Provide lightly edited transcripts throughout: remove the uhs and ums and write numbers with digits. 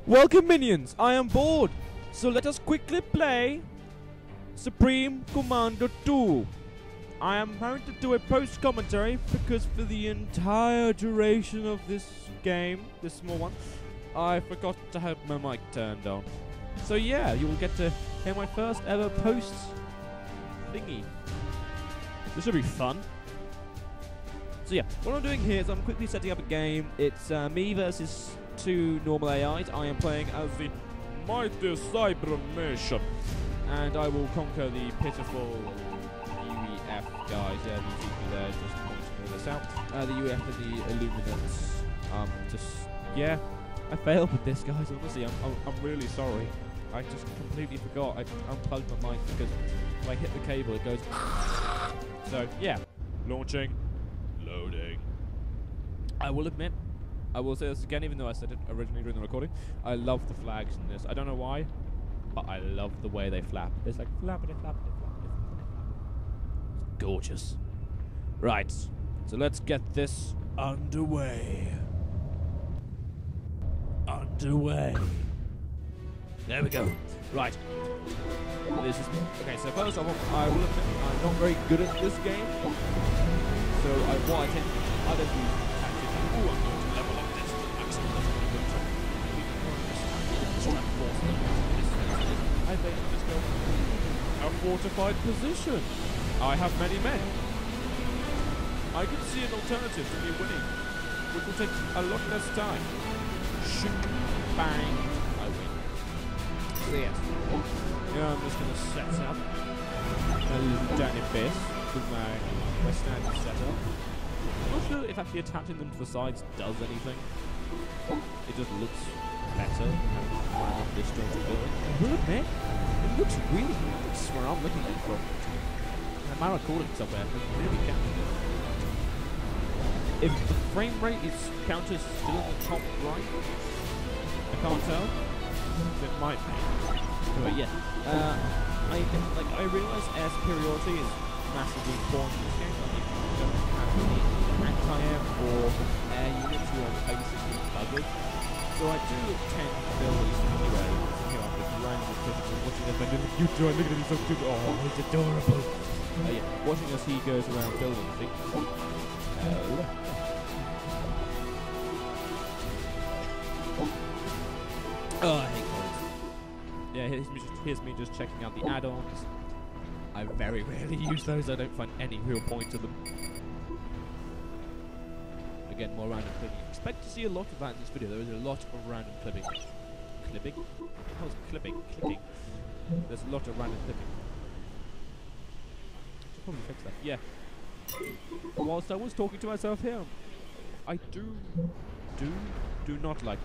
Welcome minions, I am bored, so let us quickly play Supreme Commando 2. I am going to do a post commentary because for the entire duration of this game, this small one, I forgot to have my mic turned on. So yeah, you will get to hear my first ever post thingy. This should be fun. So yeah, what I'm doing here is I'm quickly setting up a game. It's me versus two normal AIs. I am playing as the mighty Cyber Nation, and I will conquer the pitiful UEF guys. Yeah, you see me there, just pointing this out. The UEF and the Illuminants. Yeah, I failed with this, guys. Honestly, I'm really sorry. I just completely forgot. I unplugged my mic because if I hit the cable, it goes. So yeah, launching, loading. I will admit, I will say this again, even though I said it originally during the recording. I love the flags in this. I don't know why, but I love the way they flap. It's like flappity flappity flappity flappity. It's gorgeous. Right, so let's get this underway. There we go. Right. This is okay. So first of all, I will admit I'm not very good at this game. So what I tend to do, I don't use tactics. Oh, I'm going to level up this to the maximum. I think just go a fortified position. I have many men. I can see an alternative to me winning, which will take a lot less time. Shoot, bang, I win. So yes. Yeah, I'm just gonna set up a little Danny base with my standard setup. I'm not sure if actually attaching them to the sides does anything. It just looks better than this strange building. I will admit, it looks really nice where I'm looking at it from. I might record it somewhere, but it really can. If the frame rate is counter still in the top right, I can't tell. It might be. But yeah, I realise air superiority is massively important in this game. Like, if you don't have any anti-air or air units, you are basically covered. So I do tend to build these anyway. You know, I'm just random pictures watching this man in the future. Look at him, he's so cute. Oh, he's adorable. Yeah, watching as he goes around building things. Oh, I hate coins. Yeah, here's me just checking out the add-ons. I very rarely use those. I don't find any real point to them. Again, more random clipping. Expect to see a lot of that in this video. There is a lot of random clipping. Clipping? How's clipping? Clicking. There's a lot of random clipping. I should probably fix that. Yeah. Whilst I was talking to myself here, I do not like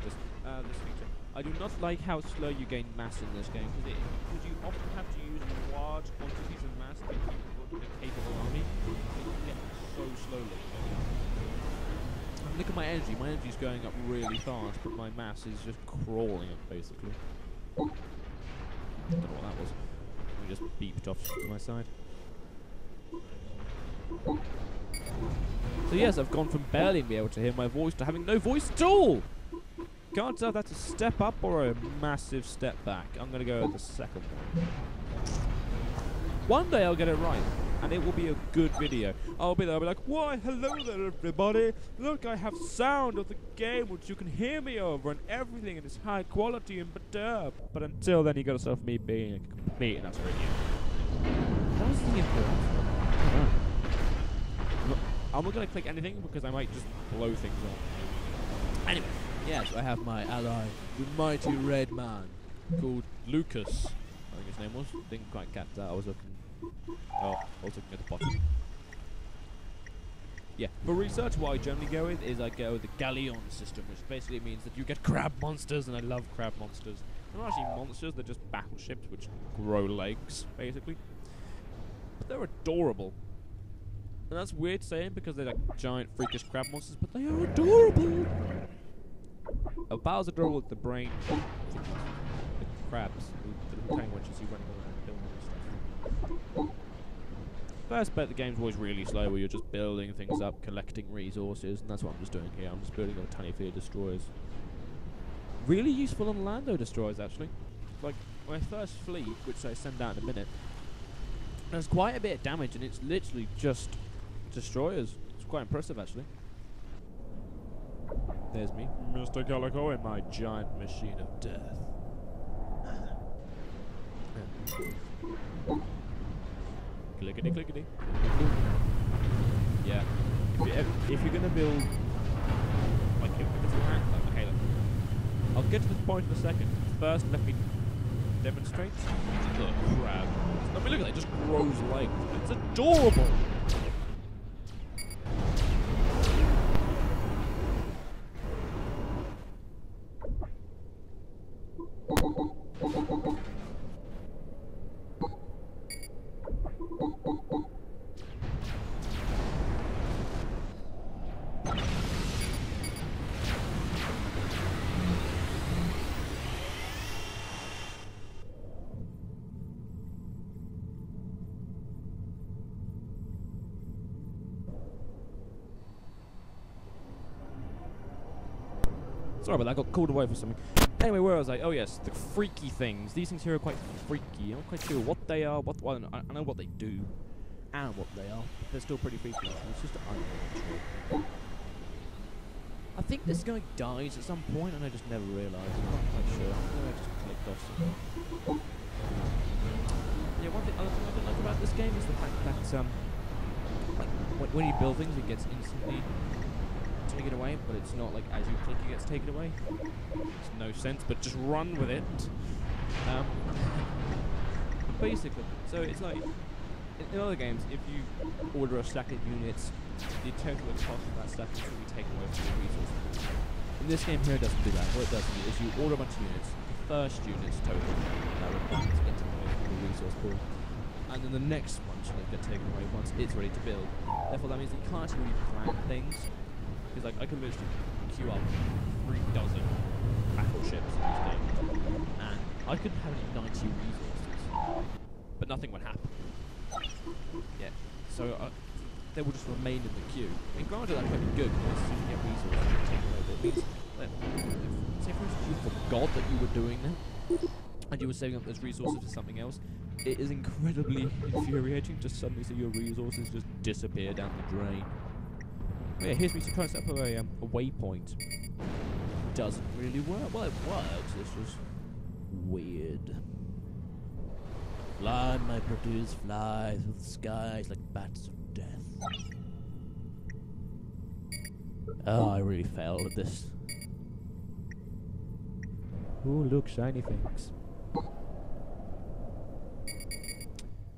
this feature. I do not like how slow you gain mass in this game, because you often have to use large quantities of mass to keep a capable army. It gets so slowly. And look at my energy. My energy is going up really fast, but my mass is just crawling up, basically. I don't know what that was. Let me just beeped off to my side. So yes, I've gone from barely being able to hear my voice to having no voice at all! Can't tell if that's a step up or a massive step back. I'm going to go with the second one. One day I'll get it right, and it will be a good video. I'll be there, I'll be like, why, hello there everybody! Look, I have sound of the game which you can hear me over, and everything in its high quality and perturb. But until then, you got yourself me being a complete and utter idiot. That was the important. I'm not going to click anything because I might just blow things up. Anyway, yes, I have my ally, the mighty red man, called Lucas. I think his name was. Didn't quite catch that. I was looking. Oh, I was looking at the bottom. Yeah, for research, what I generally go with is I go with the galleon system, which basically means that you get crab monsters, and I love crab monsters. They're not actually monsters; they're just battleships which grow legs, basically. But they're adorable. And that's weird saying because they're like giant freakish crab monsters, but they are adorable! Bow's adorable with the brain. The crabs, the little penguins you see running around building stuff. First bet the game's always really slow where you're just building things up, collecting resources, and that's what I'm just doing here. I'm just building a tiny fleet of destroyers. Really useful on Lando destroyers, actually. Like, my first fleet, which I send out in a minute, does quite a bit of damage, and it's literally just destroyers. It's quite impressive, actually. There's me, Mr. Calico, in my giant machine of death. Clickety clickety. Yeah. If you're gonna build, like, if it's okay, look. I'll get to this point in a second. First, let me demonstrate the crab. I mean, look at that, it just grows legs. It's adorable. Sorry about that, I got called away for something. Anyway, where was I? Oh yes, the freaky things. These things here are quite freaky. I'm not quite sure what they are, well, I know what they do, and what they are, but they're still pretty freaky. It's just unnatural. I think this guy dies at some point, and I just never realised. I'm not quite sure. Maybe I just clicked off something. Yeah, other thing I don't like about this game is the fact that, like, when you build things, it gets instantly taken away, but it's not like as you click it gets taken away. It's no sense, but just run with it. Basically, so it's like in other games, if you order a stack of units, the total cost of that stack is going to be taken away from your resources. In this game here, it doesn't do that. What it does is you order a bunch of units, the first unit's total that requires to get taken away from the resource pool, and then the next bunch will get taken away once it's ready to build. Therefore, that means that you can't really plan things. Because like I can literally queue up 3 dozen battleships in this game, and I could have 90 resources, but nothing would happen. Yeah, so they will just remain in the queue. And granted, that could be good because as soon as you get resources, you can take them over. It means that, say for instance, you forgot that you were doing that, and you were saving up those resources for something else. It is incredibly infuriating to suddenly see your resources just disappear down the drain. Yeah, here's me trying to set up a waypoint. Doesn't really work. Well, it works. It's just weird. Fly, my produce flies with the skies like bats of death. Oh, I really failed at this. Ooh, look, shiny things.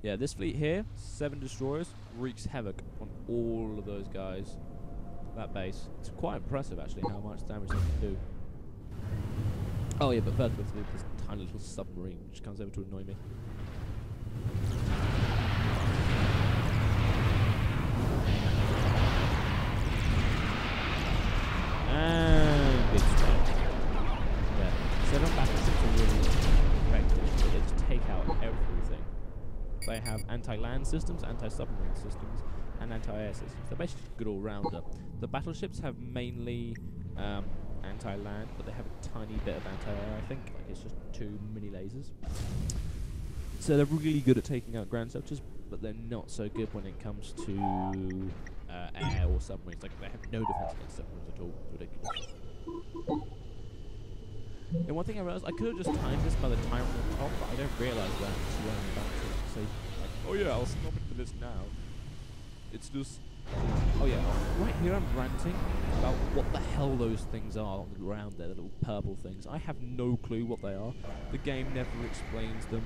Yeah, this fleet here, 7 destroyers, wreaks havoc on all of those guys. That base. It's quite impressive actually how much damage they can do. Oh yeah, but first we have to do this tiny little submarine which comes over to annoy me. And big strike. Yeah. So not battleships are really effective. They just take out everything. They have anti-land systems, anti-submarine systems, and anti-air systems. They're basically a good all-rounder. The battleships have mainly anti-land, but they have a tiny bit of anti-air, I think. Like it's just 2 mini lasers. So they're really good at taking out ground subjects, but they're not so good when it comes to air or submarines. Like they have no defense against submarines at all. It's ridiculous. And one thing I realized, I could have just timed this by the timer on the top, but I don't realize that until I'm about to say, like, oh yeah, I'll stop it for this now. It's just, oh yeah, right here I'm ranting about what the hell those things are on the ground there, the little purple things. I have no clue what they are. The game never explains them.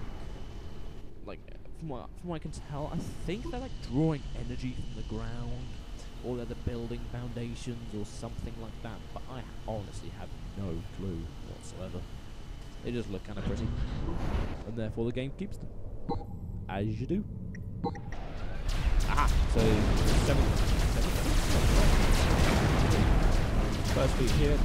Like, from what I can tell, I think they're like drawing energy from the ground, or they're the building foundations, or something like that, but I honestly have no clue whatsoever. They just look kind of pretty, and therefore the game keeps them. As you do. Aha! So, 7. First fleet here.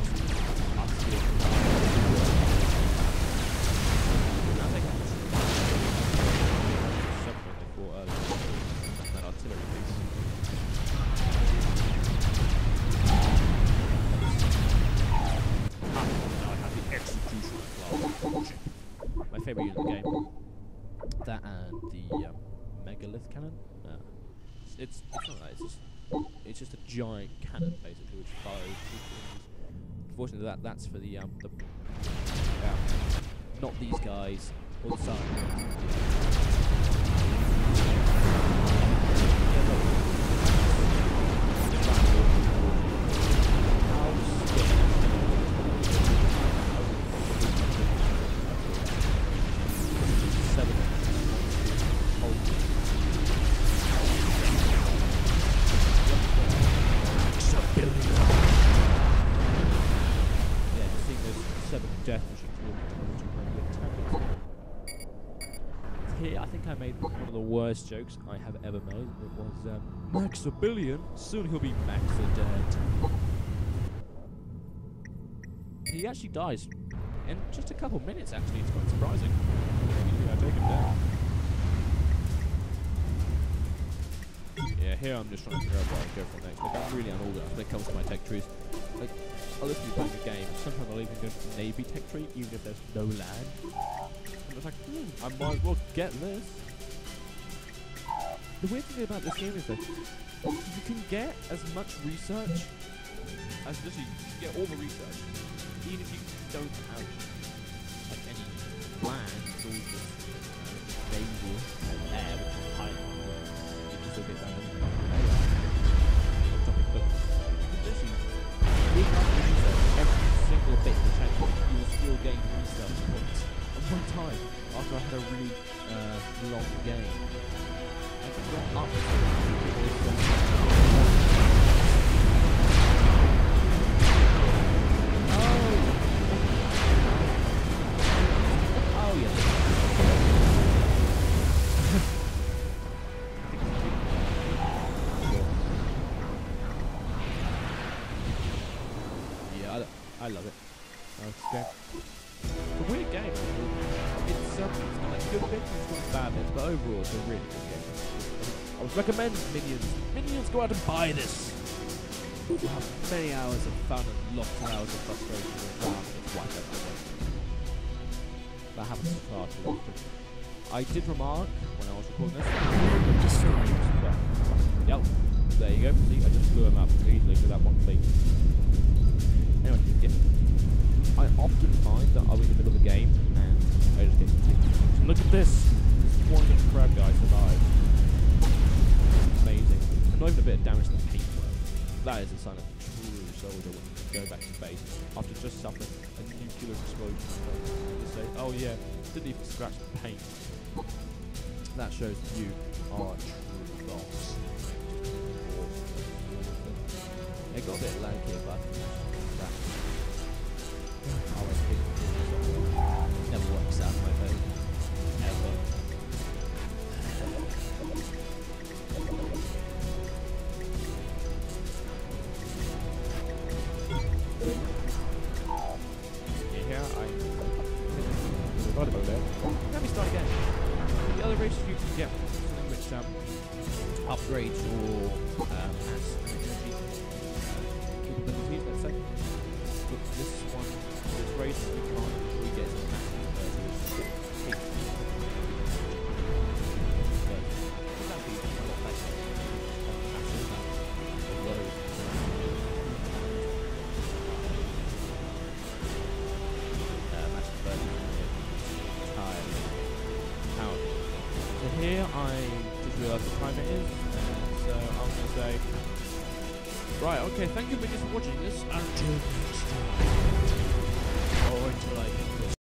That artillery piece. Now I have the favourite unit in the game. That and the megalith cannon. It's not that. It's just a giant cannon basically, which fires two things. Unfortunately, that's for the not these guys or the sun. Death here, I think I made one of the worst jokes I have ever made. It was Max a billion, soon he'll be Max a dead. He actually dies in just a couple minutes. Actually, it's quite surprising. I take him down. Yeah, here I'm just trying to figure out where I go from next. Like, I'm really unorganized when it comes to my tech trees. Like, I'll literally be playing a game, sometimes I'll even go to the Navy tech tree, even if there's no land. And it's like, I might as well get this. The weird thing about this game is that you can get as much research as literally, you get all the research, even if you don't have like any land, it's all just naval and air, which is high. You can still get that topic, but literally, every single bit of the chapter, you will still gain research points. At one time, after I had a really long game, I got up oh yeah. I love it. Okay. It's a weird game. It's got like good bits and some bad bits, but overall it's a really good game. I would recommend Minions. Minions, go out and buy this. You have many hours of fun and lots of hours of frustration and drama. It's wiped out my way. That happens far too often. I did remark when I was recording this. Destroyed. Yep. There you go. See, I just blew him up easily with that one thing. Anyway, yeah. I often find that I'll be in the middle of a game and I just get continued. So look at this! This one little crab guy survived. Amazing. And not even a bit of damage to the paintwork. That is a sign of a true soldier when you go back to base after just suffering a nuclear explosion. And just say, oh yeah, didn't even scratch the paint. That shows you are a true boss. It got a bit laggy, but never works out in my phone. Ever. Yeah, I forgot about that. Let me start again. The other races you can get something which upgrades your mass energy capabilities, let's say. But this one, this race you can't really get a massive So here I just realised what time it is, and so I'm going to say, right, okay, thank you for watching this, until next time. Or until I